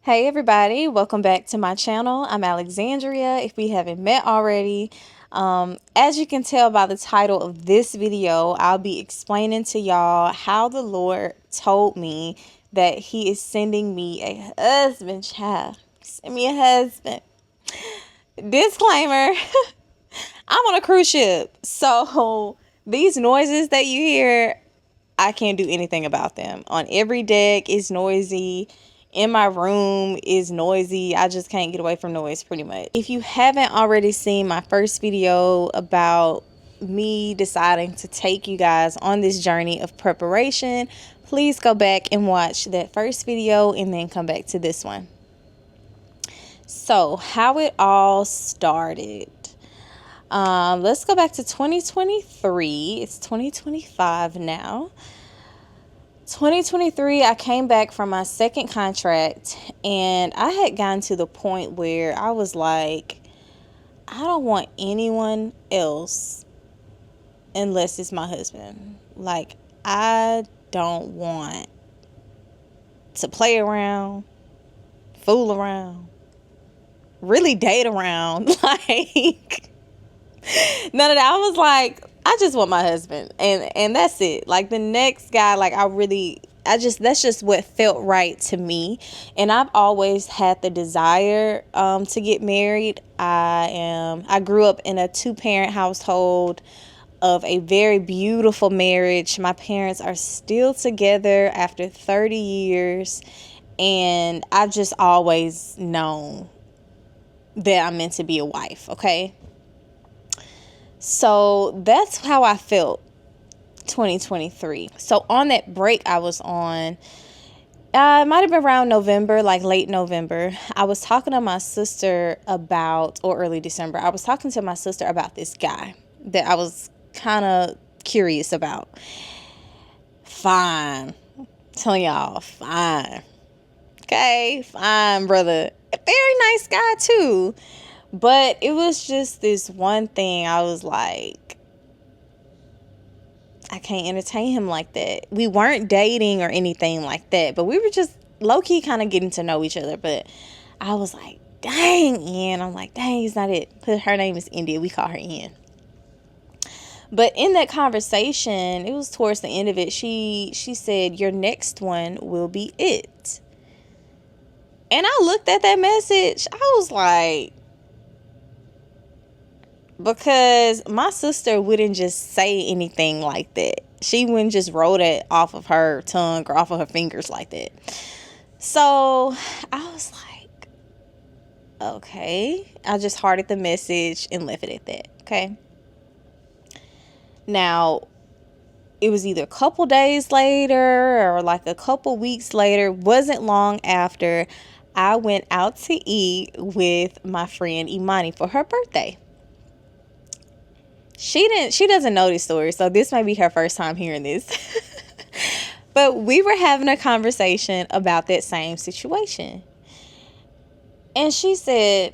Hey everybody, welcome back to my channel. I'm Alexandria, if we haven't met already. As you can tell by the title of this video, I'll be explaining to y'all how the Lord told me that he is sending me a husband, child. Send me a husband. Disclaimer, I'm on a cruise ship, so these noises that you hear, I can't do anything about them. On every deck is noisy. In my room is noisy. I just can't get away from noise pretty much. If you haven't already seen my first video about me deciding to take you guys on this journey of preparation, please go back and watch that first video and then come back to this one. So how it all started. Let's go back to 2023. It's 2025 now. 2023, I came back from my second contract, and I had gotten to the point where I was like, I don't want anyone else unless it's my husband. Like, I don't want to play around, fool around, really date around. Like, none of that. I was like, I just want my husband, and that's it. Like, the next guy, like, that's just what felt right to me. And I've always had the desire to get married. I grew up in a 2-parent household of a very beautiful marriage. My parents are still together after 30 years, and I've just always known that I'm meant to be a wife, okay? So that's how I felt 2023. So on that break I was on, it might have been around November, like late November, I was talking to my sister about, or early December, I was talking to my sister about this guy that I was kind of curious about. Fine. I'm telling y'all, fine. Okay, fine, brother. A very nice guy too. But it was just this one thing. I was like, I can't entertain him like that. We weren't dating or anything like that, but we were just low-key kind of getting to know each other. But I was like, dang, Ian. I'm like, dang, he's not it. Her name is India. We call her Ian. But in that conversation, it was towards the end of it, she said, your next one will be it. And I looked at that message. I was like, because my sister wouldn't just say anything like that. She wouldn't just roll that off of her tongue or off of her fingers like that. So I was like, okay. I just hearted the message and left it at that. Okay. Now, it was either a couple days later or like a couple weeks later. Wasn't long after, I went out to eat with my friend Imani for her birthday. She doesn't know this story, so this might be her first time hearing this. But we were having a conversation about that same situation. And she was like,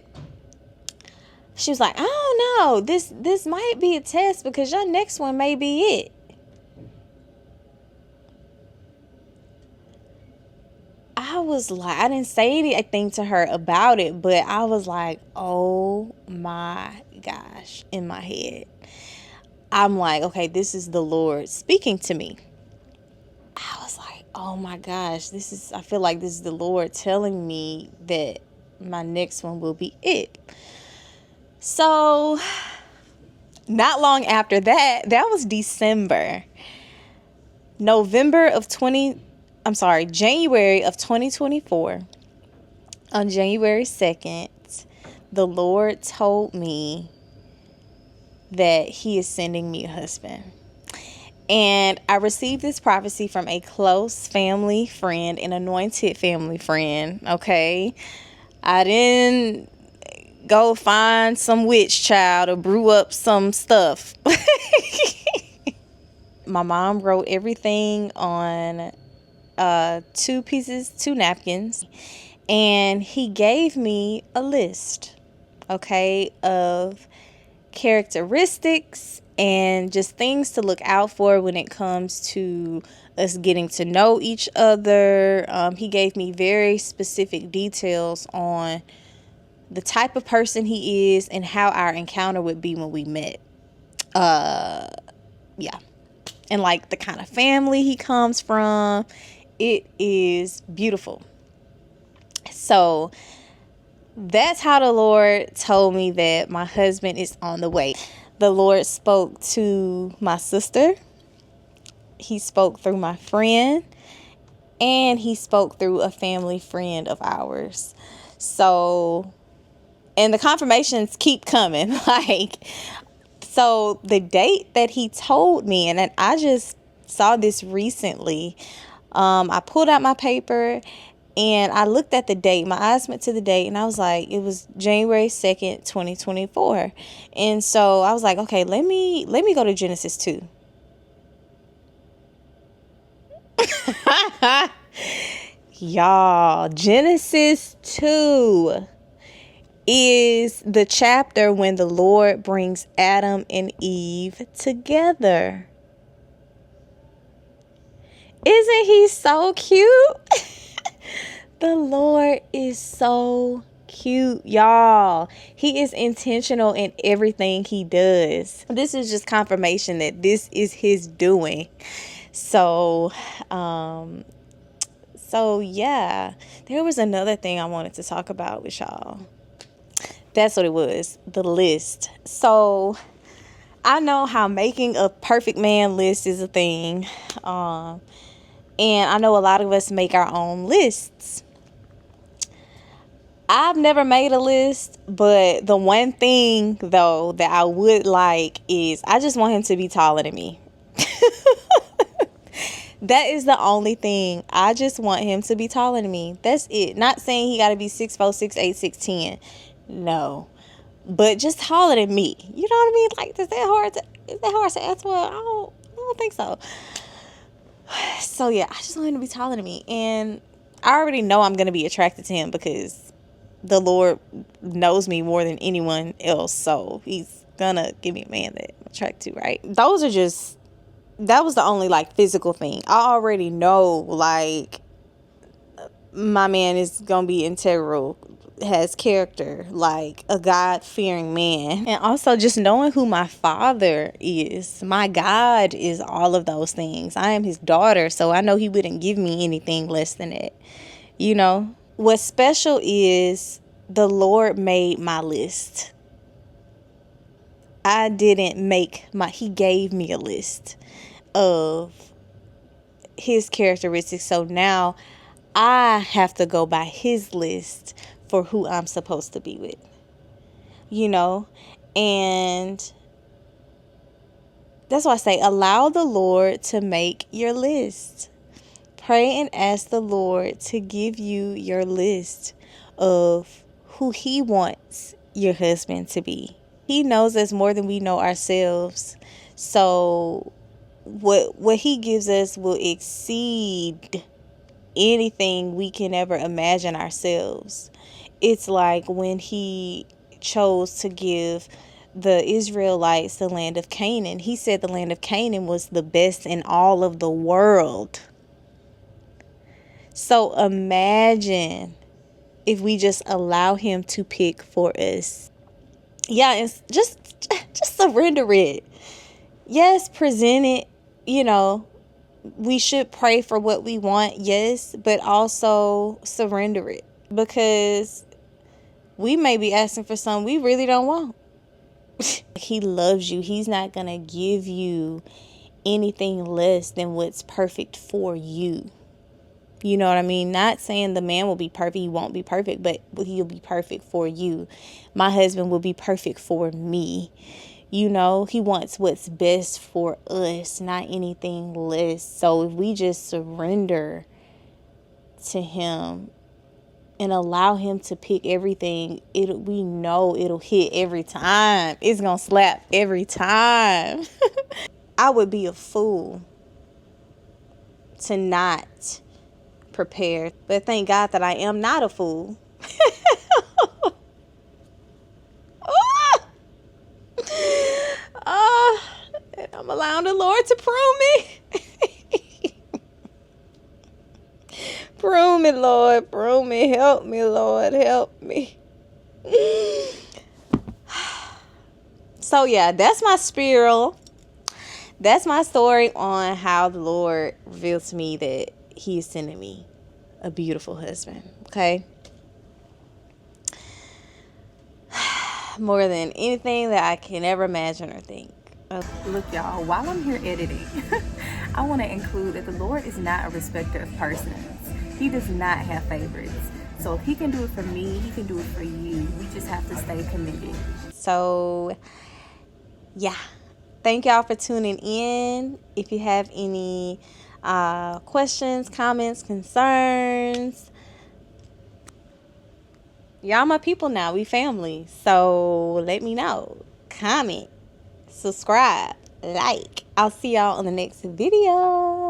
I don't know, this might be a test because your next one may be it. I was like, I didn't say anything to her about it, but I was like, oh my gosh, in my head. I'm like, okay, this is the Lord speaking to me. I was like, oh my gosh, I feel like this is the Lord telling me that my next one will be it. So not long after that was December. January of 2024, on January 2nd, the Lord told me that he is sending me a husband. And I received this prophecy from a close family friend, an anointed family friend, okay? I didn't go find some witch child or brew up some stuff. My mom wrote everything on 2 napkins, and he gave me a list, okay, of characteristics and just things to look out for when it comes to us getting to know each other. He gave me very specific details on the type of person he is and how our encounter would be when we met. Yeah. And like the kind of family he comes from. It is beautiful. So that's how the Lord told me that my husband is on the way. The Lord spoke to my sister. He spoke through my friend. And he spoke through a family friend of ours. So, and the confirmations keep coming. So the date that he told me, and I just saw this recently. I pulled out my paper and I looked at the date. My eyes went to the date and I was like, it was January 2nd, 2024. And so I was like, okay, let me go to Genesis 2. Y'all, Genesis 2 is the chapter when the Lord brings Adam and Eve together. Isn't he so cute? The Lord is so cute, y'all. He is intentional in everything he does. This is just confirmation that this is his doing. So yeah, there was another thing I wanted to talk about with y'all. That's what it was, the list. So I know how making a perfect man list is a thing. And I know a lot of us make our own lists. I've never made a list, but the one thing, though, that I would like is I just want him to be taller than me. That is the only thing. I just want him to be taller than me. That's it. Not saying he got to be 6'4", 6'8", 6'10". No. But just taller than me. You know what I mean? Like, is that hard to ask for? I don't think so. So, yeah, I just want him to be taller than me. And I already know I'm going to be attracted to him because the Lord knows me more than anyone else. So, he's going to give me a man that I'm attracted to, right? That was the only, like, physical thing. I already know, like, my man is going to be integral, has character, like a God-fearing man. And also just knowing who my father is. My God is all of those things. I am his daughter, so I know he wouldn't give me anything less than that. You know? What's special is the Lord made my list. I didn't he gave me a list of his characteristics. So now I have to go by his list for who I'm supposed to be with. You know? And that's why I say allow the Lord to make your list. Pray and ask the Lord to give you your list of who he wants your husband to be. He knows us more than we know ourselves. So what he gives us will exceed anything we can ever imagine ourselves. It's like when he chose to give the Israelites the land of Canaan. He said the land of Canaan was the best in all of the world. So imagine if we just allow him to pick for us. Yeah, and just surrender it. Yes, present it, you know. We should pray for what we want, yes, but also surrender it. Because we may be asking for something we really don't want. He loves you. He's not going to give you anything less than what's perfect for you. You know what I mean? Not saying the man will be perfect. He won't be perfect, but he'll be perfect for you. My husband will be perfect for me. You know, he wants what's best for us, not anything less. So if we just surrender to him and allow him to pick everything, we know it'll hit every time. It's going to slap every time. I would be a fool to not prepare. But thank God that I am not a fool. And I'm allowing the Lord to prune me. Prune me, Lord. Prune me. Help me, Lord. Help me. So, yeah, that's my spiral. That's my story on how the Lord revealed to me that He is sending me a beautiful husband. Okay? More than anything that I can ever imagine or think. Look, y'all, while I'm here editing, I want to include that the Lord is not a respecter of persons. He does not have favorites. So if He can do it for me, He can do it for you. We just have to stay committed. So, yeah. Thank y'all for tuning in. If you have any questions, comments, concerns, y'all my people now. We family. So let me know. Comment, subscribe, like. I'll see y'all on the next video.